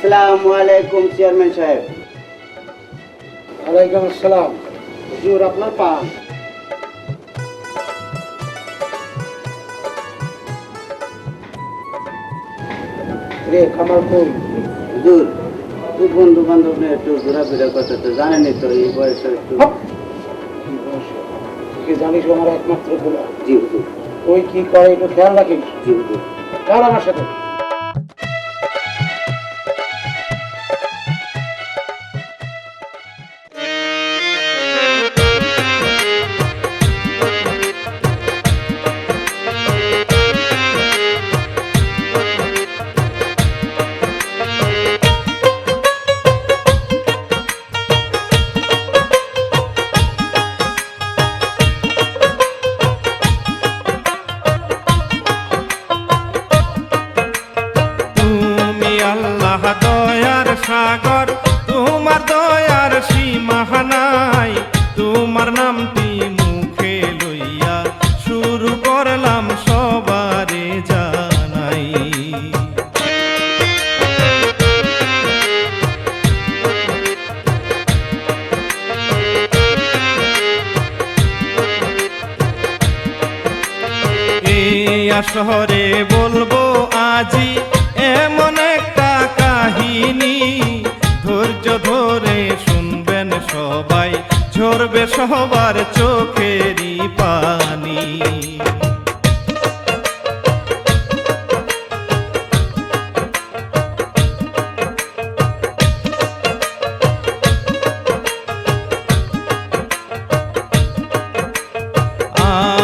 আসসালামু আলাইকুম চেয়ারম্যান সাহেব। ওয়ালাইকুম আসসালাম। হুজুর আপনার পান। রে কামাল কই? হুজুর, তুই বন্ধু বান্ধব নিয়ে একটু ঘোরাফেরা করতে তো জানেনই তো এই বয়সে একটু। তুই জানিস আমার একমাত্র গোলা। জি হুজুর। ওই কি করে একটু খেয়াল রাখিস। জি হুজুর। চল আমার সাথে। আল্লাহ দয়ার সাগর, তোমার দয়ার সীমা নাই। তোমার নামটি মুখে লইয়া শুরু করলাম সবারে জানাই। এই আসরে বলবো আজি এমন একটা কাহিনী, ধৈর্য ধরে শুনবেন সবাই, ঝরবে সবার চোখেরই পানি।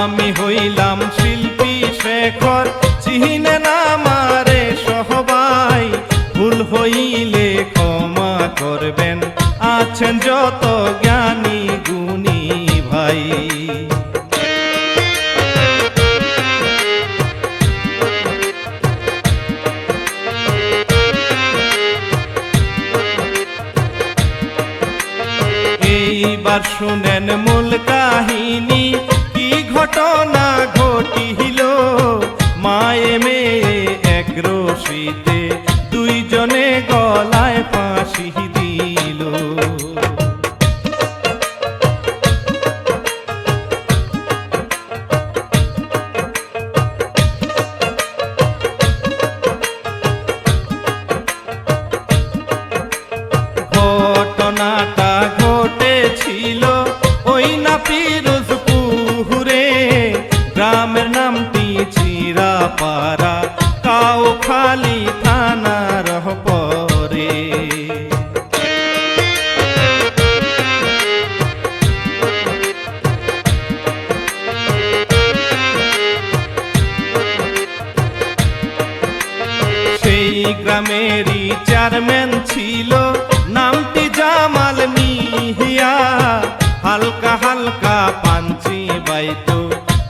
আমি হইলাম শিল্পী শেখর, চিনে না মারে সবাই, ভুল হইলে ক্ষমা করবেন, আছেন যত জ্ঞানী গুণী ভাই। এইবার শুনেন মূল কাহিনী, কি ঘটনা ঘটিল। মায়ে মেয়ে এক রশিতে দুইজনে গলায় ফাঁসি দিল। ঘটনাটা ঘটেছিল ওই না পিরোজপুরে, গ্রামের নামটি চিরাপাড়া, কাউখালী থানার পরে। সেই গ্রামেরই চেয়ারম্যান ছিল, নামটি জামাল মিহিয়া, হালকা হালকা পাঞ্চি বাইতো,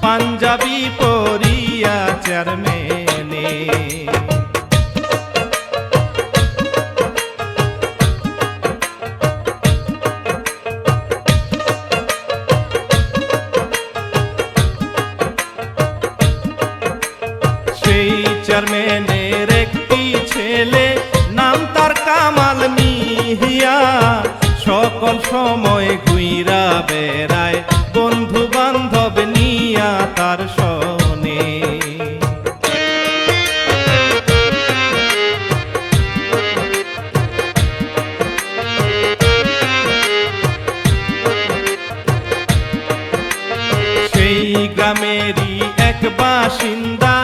পাঞ্জাবি পরিয়া চেয়ারম্যানে। সেই চেয়ারম্যানের একটি ছেলে, নাম তার কামাল মিহিয়া, সকল সময় ঘুইরা বেড়ায়, বন্ধু বান্ধব নিয়া তার শোনে। সেই গ্রামেরই এক বাসিন্দা,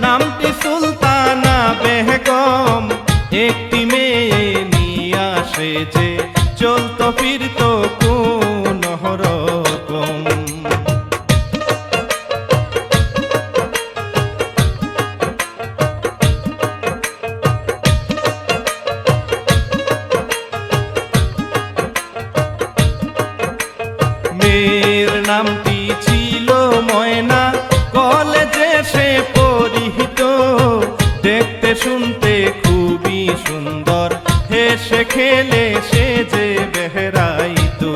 নামটি সুলতানা বেগম, একটি মেয়ে নিয়া সেজে চলতো ফিরতো কোন রকম। মেয়ের নামটি ছিল ময়না, কলেজে সে পরিহিত, দেখতে শুনতে খুবই সুন্দর, হেসে খেলে সে যে বেহরাইতো।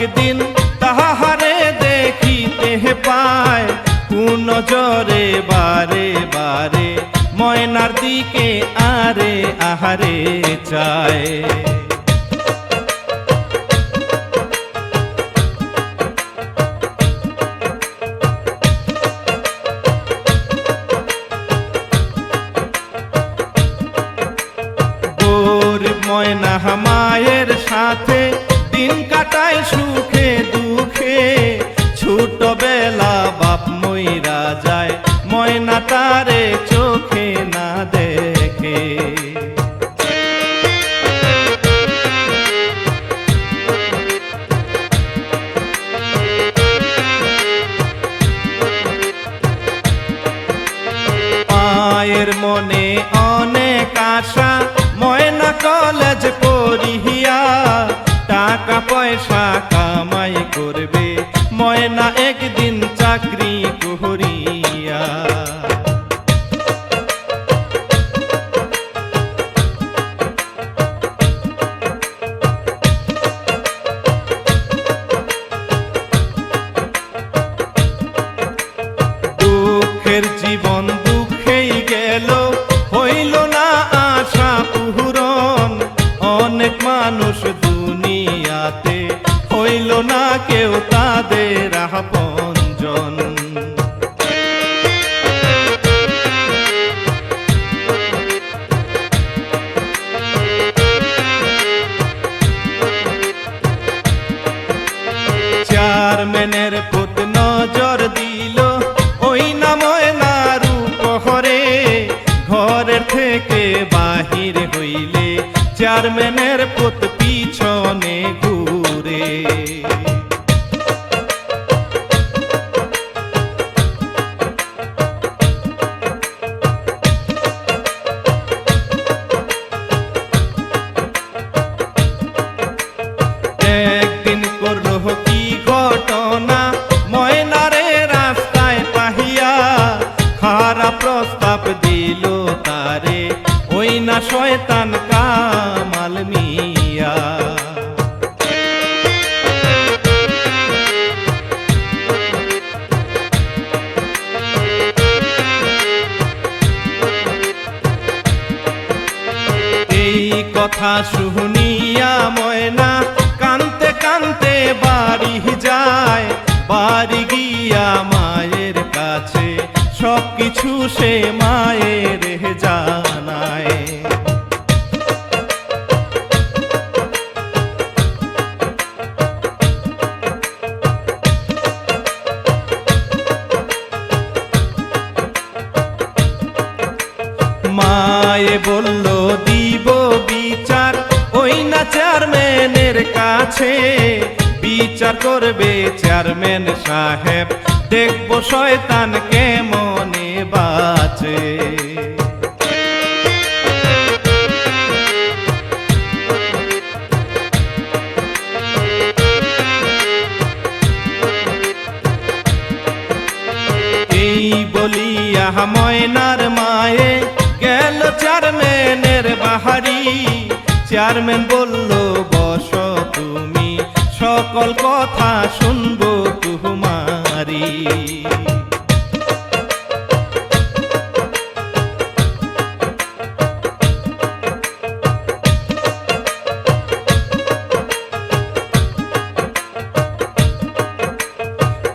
একদিন তাহারে দেখিতে পায় কোন জরে বারে বারে ময়নার দিকে আরে আহারে চায়। ময়না মায়ের সাথে দিন কাটায় সুখে দুঃখে, ছোটবেলা বাপ মইরা যায় ময়না তারে চোখে না দেখে। মায়ের মনে অনেক আশা ময়না কলেজ পড়িয়া টাকা পয়সা কামাই করবে ময়না একদিন চাকরি করিয়া। দুঃখের জীবন দুঃখেই গেল, হইল না আশা পূরণ। অনেক মানুষ দুনিয়াতে, হইল না কেউ তাদের আপনজন। চেয়ারম্যানের পুত নজর দিল, ওই না ময়নার উপহরে। ঘরের থেকে বাহির হইলে চেয়ারম্যানের পুত পিছনে ঘুরে। একদিন করলো কি ঘটনা, ময়নারে রাস্তায় পাহিয়া খারাপ প্রস্তাব দিল তারে ওই না শয়তান কামাল মিয়া। এই কথা শুনিয়া ময়না কানতে কানতে বাড়ি যায়। বাড়ি গিয়া মায়ের কাছে সবকিছু সে মায়ের জানায়। মায়ে বলল দিব বিচার ওই না চেয়ারম্যানের কাছে। বিচার করবে চেয়ারম্যান সাহেব, দেখবো শয়তান কেমনে বাঁচে। এই বলিয়া ময়নার মায়ে গেল চেয়ারম্যানের বাহারি। চেয়ারম্যান বলল বসো তুমি, সকল কথা শুনবো তোমারি।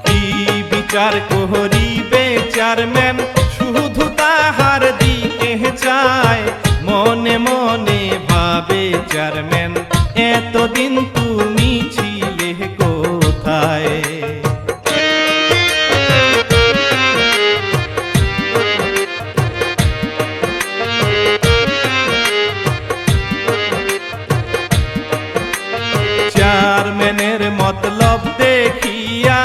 কি বিচার করিবে চেয়ারম্যান, শুধু তাহার দিকে চায়। মনে মনে ভাবে চেয়ারম্যান, এতদিন তুমি ছিলে কোথায়। চেয়ারম্যানের মতলব দেখিয়া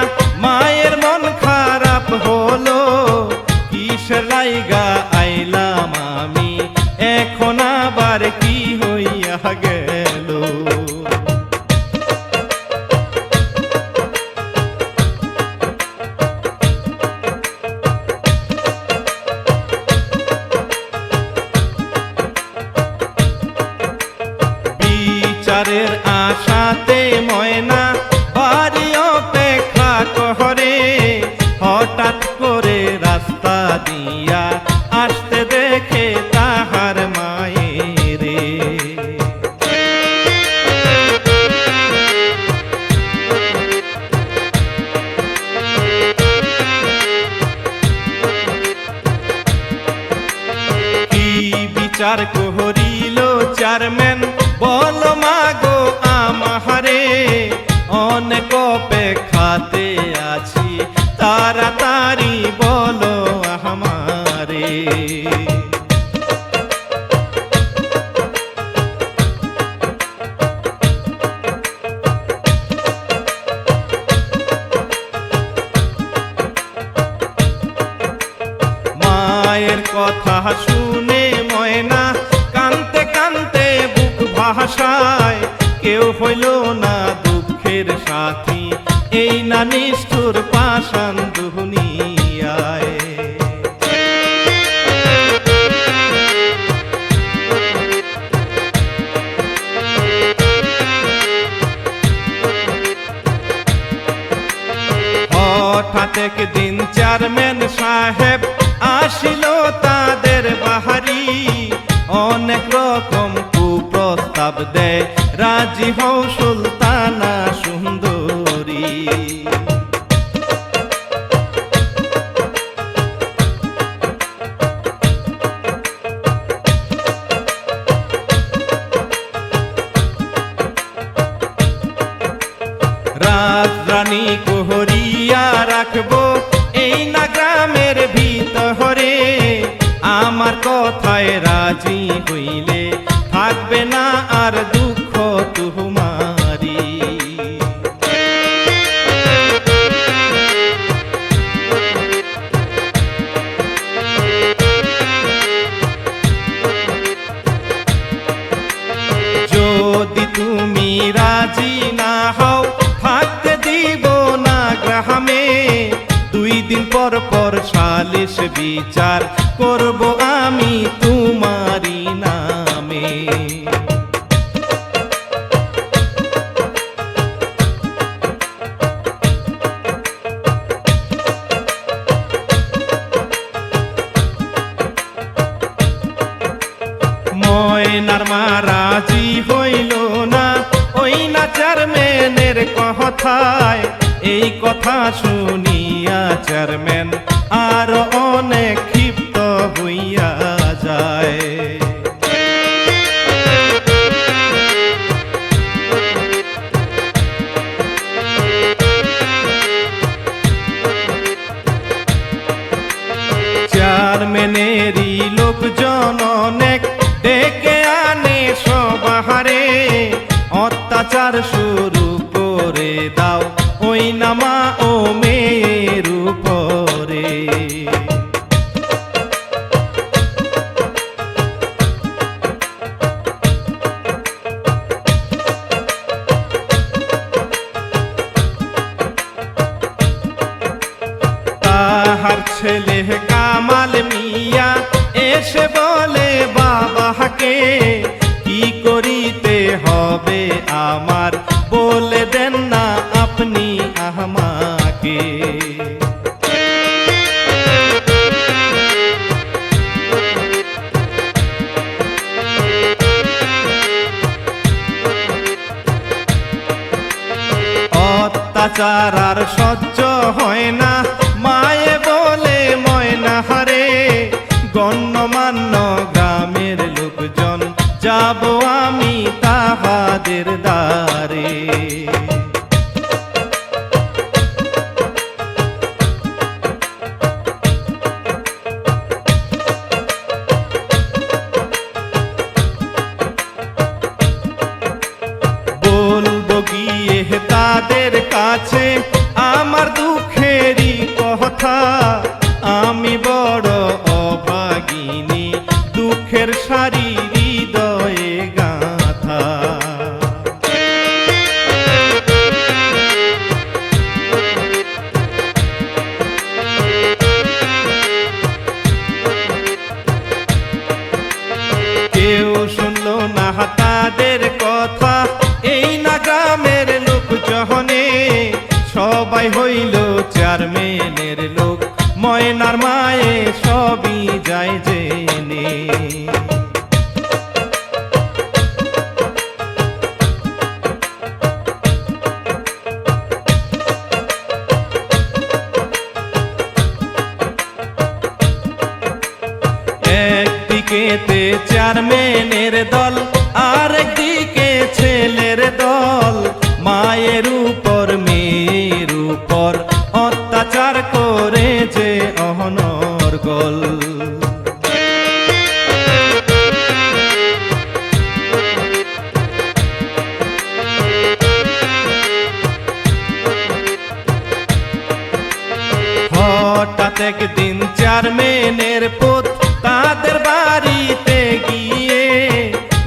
মায়ের মন খারাপ হলো। কিসের লাইগা আইলাম আমি, এখন আবার কি হইয়া গেল। বিচার করিল চেয়ারম্যান, বলো মাগো আমারে অনেক অপেক্ষাতে আছি, তাড়াতাড়ি বলো আমারে। মায়ের কথা শুনে ময়না কানতে কানতে বুক ভাষায়, কেউ হইল না দুঃখের সাথী এই না নিষ্ঠুর পাষাণ দুনিয়ায়। হঠাৎ একদিন চেয়ারম্যান সাহেব আসিল তাদের বাহারি, অনেক রকম কুপ্রস্তাব দেয়, রাজি হও সুলতানা সুন্দরী। রাজরানী কোহরিয়া রাখবো এই না গ্রামের ভিতরে, আমার কথায় রাজি হইলে থাকবে না আর দুঃখ তুমারি। যদি তুমি রাজি না হও থাকতে দিব না গ্রামে, 2 দিন পর পর সালিশ বিচার করব আমি তোমারি নামে। ময়নার মা রাজি হইল না ওই না চেয়ারম্যানের কথায়, এই কথা শুনিয়া চেয়ারম্যান আর অনেক ক্ষিপ্ত হইয়া যায়। চেয়ারম্যানেরই লোকজন অনেক ডেকে আনে সবাহারে, অত্যাচার শুরু করে দাও ওই নামা ও মেয়ের উপরে। তাহার ছেলে কামাল মিয়া এসে বলে বাবাকে, কি করিতে হবে আমার বলে দেন না আপনি আমাকে। অত্যাচার আর সহ্য হয় না, মায়ে বলে ময়না হারে, গণ্যমান্য গ্রামের লোকজন যাব আমি তাহাদের দ্বারে। বলবো গিয়ে তাদের কাছে আমার দুঃখেরই কথা, আমি বড় অভাগিনী দুঃখের সারি হৃদয়ে গাথা। কেউ শুনলো না তাদের কথা এই না গ্রামের লোক জহনে, সবাই হইল চেয়ারম্যানের লোক, ময়নার মায়ে সবই যায় জেনে। দিকেতে চেয়ারম্যানের দল, আরেক দিকে ছেলের দল, মায়ের উপর মেয়ের উপর অত্যাচার করে যে অনর্গল। হঠাৎ একদিন চেয়ারম্যানের পুত তাদের বাড়িতে গিয়ে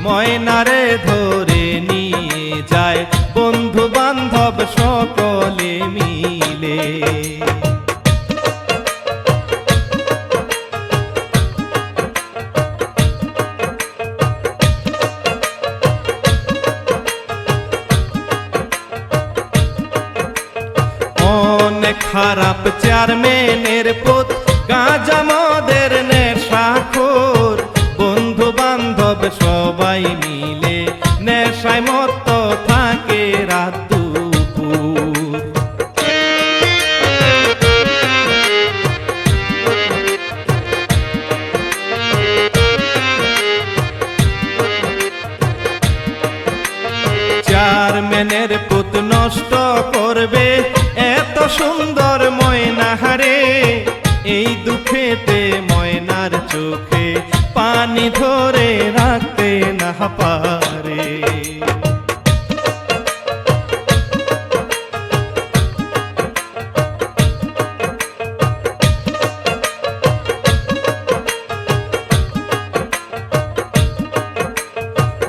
ময়নারে ধরে নিয়ে যায় বন্ধু বান্ধব সকলে মিলে। অনেক খারাপ চেয়ারম্যানের পুত, গাঁজা মদের নেশাখোর, বন্ধু বান্ধব সবাই মিলে নেশায় মত্ত থাকে রাত দুপুর। চেয়ারম্যানের পুত নষ্ট করবে এত সুন্দর ময়নাহারে, এই দুঃখেতে ময়নার চোখে পানি ধরে রাখতে না পারে।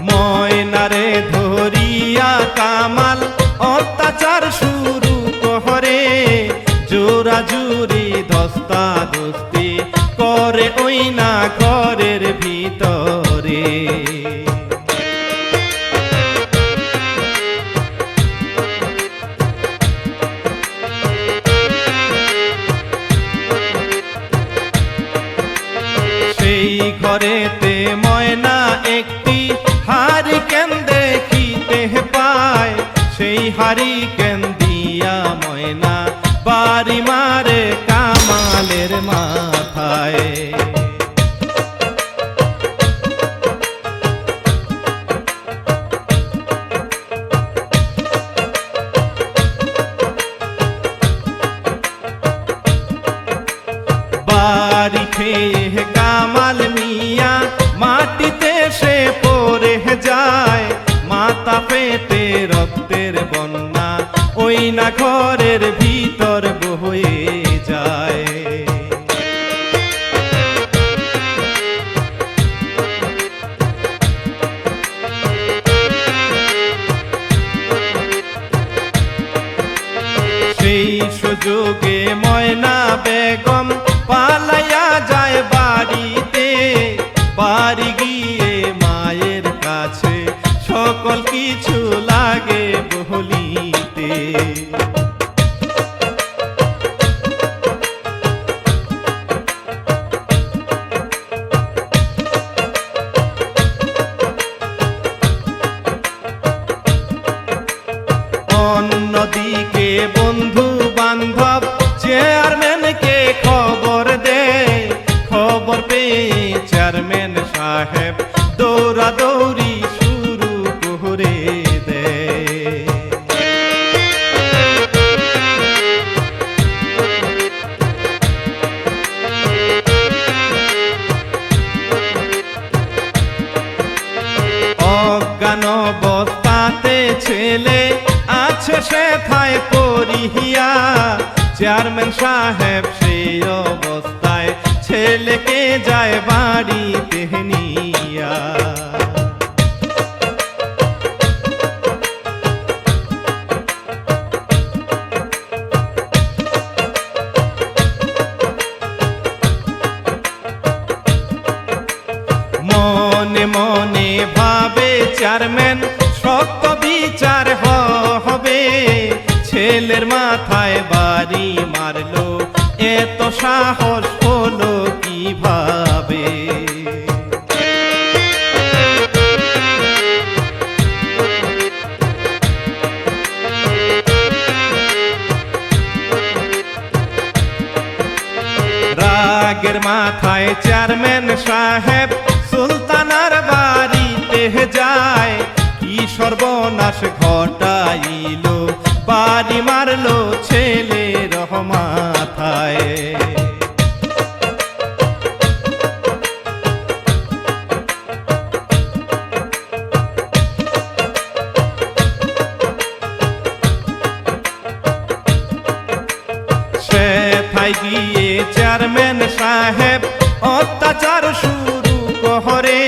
ময়নারে ধরিয়া কামাল অত্যাচার শুরু করে, জোরা জুরি ধস্তা ধস্তি করে ওই না ঘরের ভিতরে। সেই ঘরেতে ময়না একটি হারিকেন দেখিতে পায়, সেই হারিকেন দিয়া ময়না বাড়ি মারে কামালের মাথায়। বাড়ি খেয়ে কামাল মিয়া মাটিতে সে পড়ে যায়, মাথা পেটে রক্তের বন্যা ওই না ঘরের ভিতর বয়ে যায়। সেই সুযোগে ময়না বেগম পালাইয়া যায় বাড়িতে, বাড়ি গিয়ে মায়ের কাছে সকল কিছু লাগে বলিতে। অন্যদিকে বন্ধু বান্ধব চেয়ারম্যানকে খবর দেয়, খবর পেয়ে চেয়ারম্যান সাহেব দৌড়াদৌড়ি শুরু করে দেয়। অজ্ঞান অবস্থাতে ছেলে আছে সেথায় পড়িয়া, চেয়ারম্যান সাহেব সেই অবস্থায় ছেলেকে যায় বাড়িতে নিয়া। মনে মনে ভাবে চেয়ারম্যান সত্য বিচার হবে, ছেলের মাথায় বাড়ি মারলো এত সাহস হলো কিভাবে। রাগের মাথায় চেয়ারম্যান সাহেব সুলতানার বাড়িতে যায়, কি সর্বনাশ ঘটাইল, বাড়ি মারলো ছেলের মাথায়। সেথায় গিয়ে চেয়ারম্যান সাহেব অত্যাচার শুরু করে,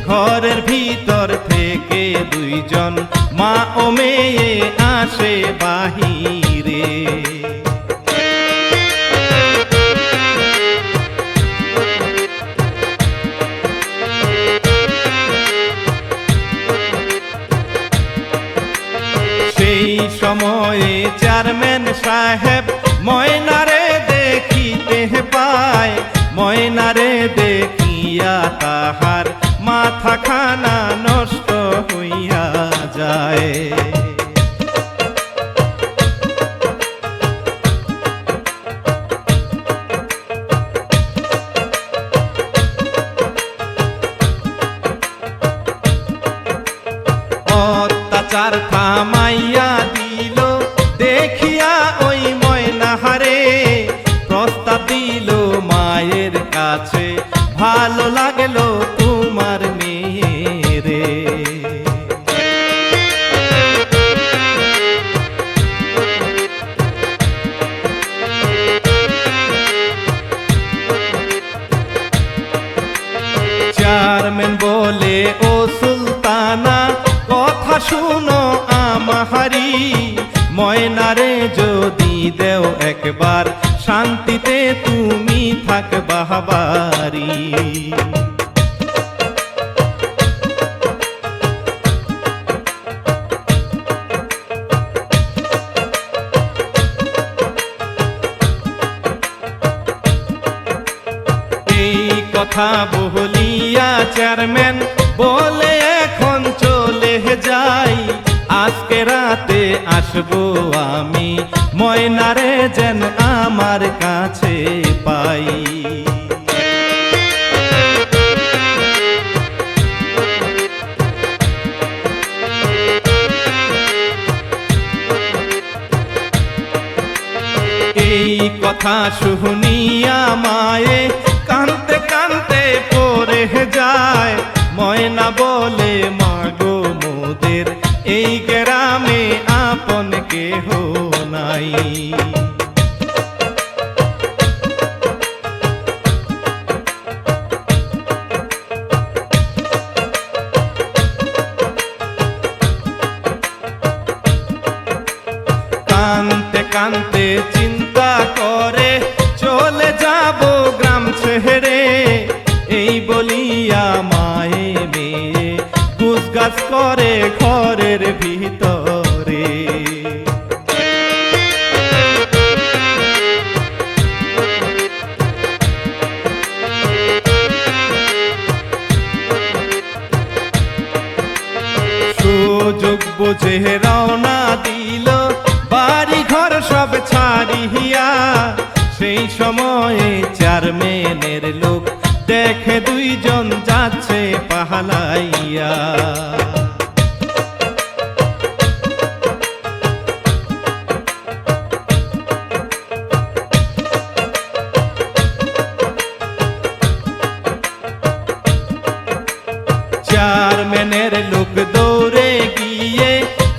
ঘরের ভিতর থেকে দুইজন মা ও মেয়ে আসে বাহিরে। সেই সময়ে চেয়ারম্যান সাহেব ময়নারে দেখিতে পায়, ময়নারে দেখিয়া তাহার মাথা খানা নষ্ট হইয়া যায়। অত্যাচার থামাইয়া দিল দেখিয়া ওই ময়নাহারে, প্রস্তাব দিল মায়ের কাছে, ভালো লাগলো তোমার মেয়েরে। চেয়ারম্যান বলে, ও সুলতানা কথা শুনো আমাহারি, ময়নারে যদি দেও একবার, শান্তিতে তুমি থাকবা বাড়ি। এই কথা বলিয়া চেয়ারম্যান বলে, এখন চলে যাই, আজকে রাতে আসবো আমি, ময়নারে যেন আমার কাছে পাই। এই কথা শুনিয়া মায়ে কাঁদতে কাঁদতে পড়ে যায়, ময়না বলে, মাগো মোদের এই গ্রামে আপন কেহ নাই। কানতে কানতে চিন্তা করে চলে যাব গ্রাম ছেড়ে, এই বলিয়া মায়ে মেয়ে গুছগাছ করে ঘরের ভিতরে। সুযোগ বুঝে রওনা দিল বাড়ি ঘর সব ছাড়িয়া, সেই সময়ে চেয়ারম্যানের লোক দেখে দুইজন যাচ্ছে পাহালাইয়া। চেয়ারম্যানের লোক দৌড়ে গিয়ে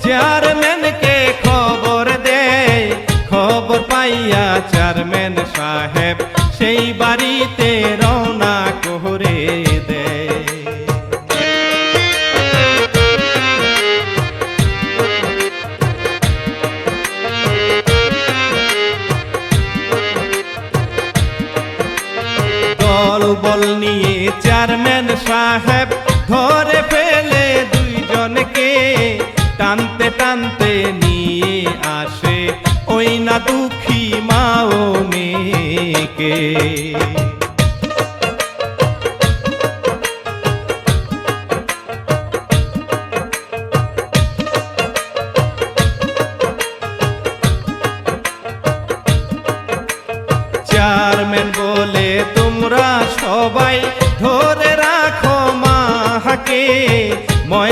চেয়ারম্যানকে খবর দেয়, খবর পাইয়া চেয়ারম্যান সাহেব সেই বাড়িতে রওনা করে দেয়। দল বল নিয়ে চেয়ারম্যান সাহেব ধরে ফেলে দুইজনকে, টানতে টানতে নিয়ে আসে ওই না দুঃখী মা ও মেয়েকে। চেয়ারম্যান বলে, তোমরা সবাই ধরে রাখো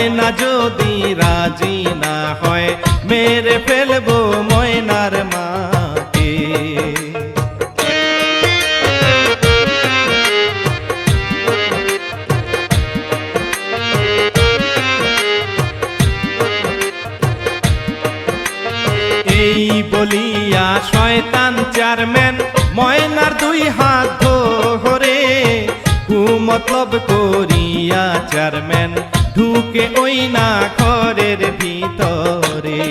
ময়না যদি রাজি না হয় মেরে ফেলবো ময়নার মাকে। এই বলিয়া শয়তান চেয়ারম্যান ময়নার দুই হাত ধরে কুমতলব করিয়া চেয়ারম্যান ঢুকে ওই না ঘরের ভিতরে।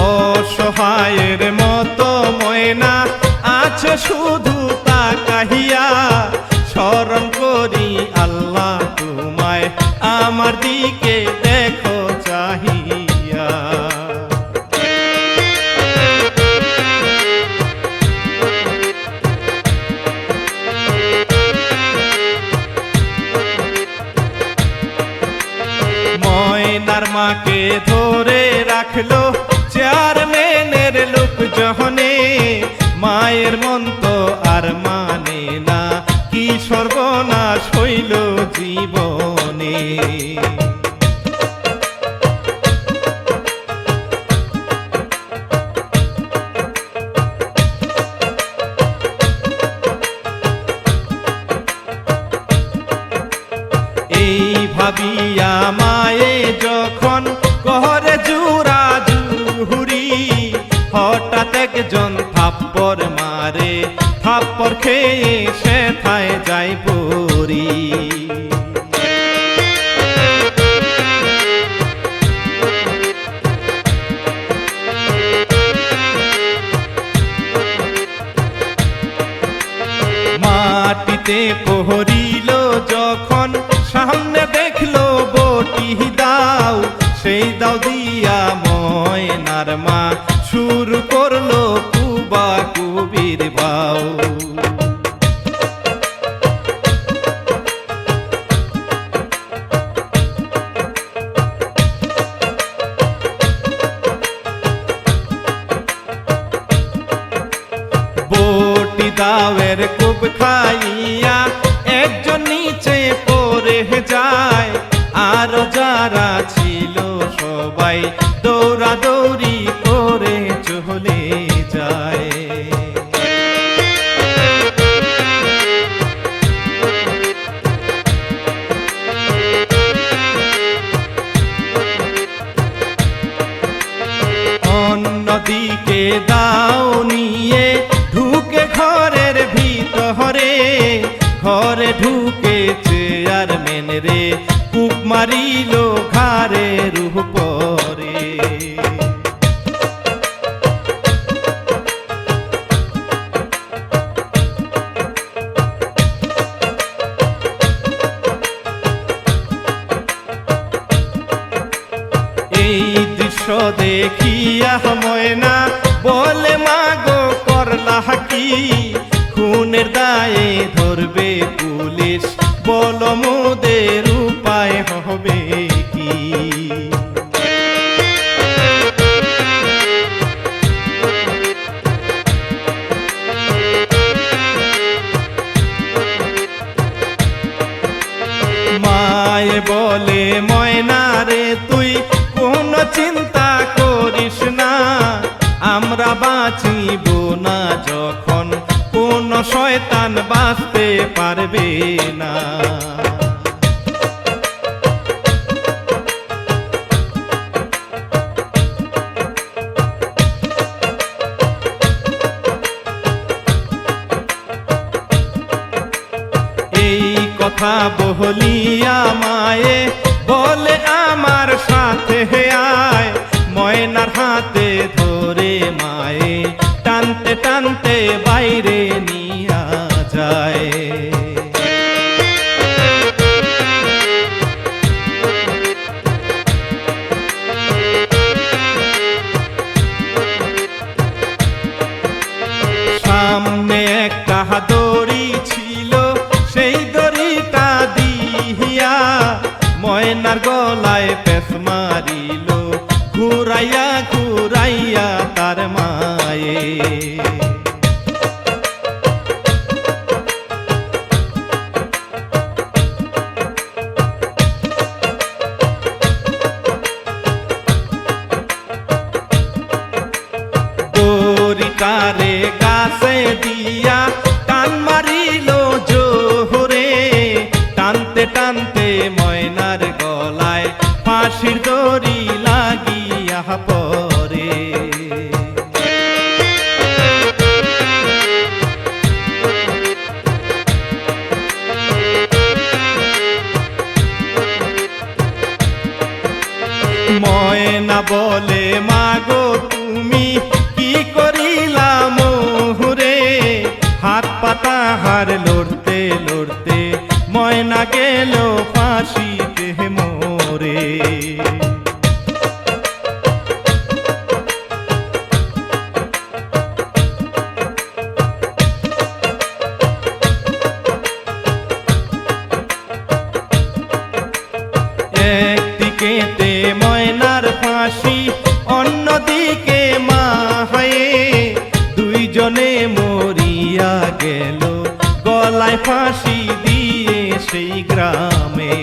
অসহায়ের মতো ময়না আছে শুধু তাকাহিয়া, স্মরণ করি আল্লাহ তোমায় আমার দিকে দেখো চাহিয়া। ময়নার মাকে ধরে রাখলো চেয়ারম্যানের লোকজনে, মায়ের মন তো আর মানে না কি সর্বনাশ হইল জীবনে। এই ভাবিয়া মায়ে যখন ঘরে জুরা জুহুরি, হঠাৎ একজন থাপ্পড় মারে, থাপ্পড় খেয়ে সেথায় যাই পড়ি। মাটিতে পহরিল যখন সামনে দেখলো বটি দাও, সেই দাও দিয়া ময়নার মা শুরু করলো কুবা কুবির বাউ। বটি দাওয়ের কুব খাইয়া একজন নিচে পড়ে যায়, আর যারা ছিল সবাই দৌড়া দৌড়ি করে চলে যায়। অন্যদিকে দাও নিয়ে ঢুকে ঘরের ভিতরে, ঘরে ঢুকে চেয়ারম্যান রে কূপ মারিল ঘাড়ের উপরে। এই দৃশ্য দেখিয়া ময়না বলে মাগো করলা কি, খুনের দায়ে ধরবে পুলিশ, বলো মোদের উপায় হবে কি। মায়ে বলে ময়না রে তুই কোনো চিন্তা করিস না, আমরা বাঁচিব না যখন কোন শয়তান বাঁচতে পারবে না। এই কথা বলিয়া মায়ে বলে আমার সাথে আয়, ময়নার হাতে ধরে মায়ে টানতে টানতে বাইরে নিয়া যায়। সামনে একটা দড়ি ছিল, সেই দড়িটা দিয়া ময়নার গলায় পেঁচ মারিল, আপা তাহার লড়তে লড়তে ময়না গেল ফাঁসিতে মোরে। একদিকেতে ময়নার ফাঁসি, অন্যদিকে মা হয়ে দুইজনে মরিয়া গেল গলায় ফাঁসি দিয়ে সেই গ্রামে।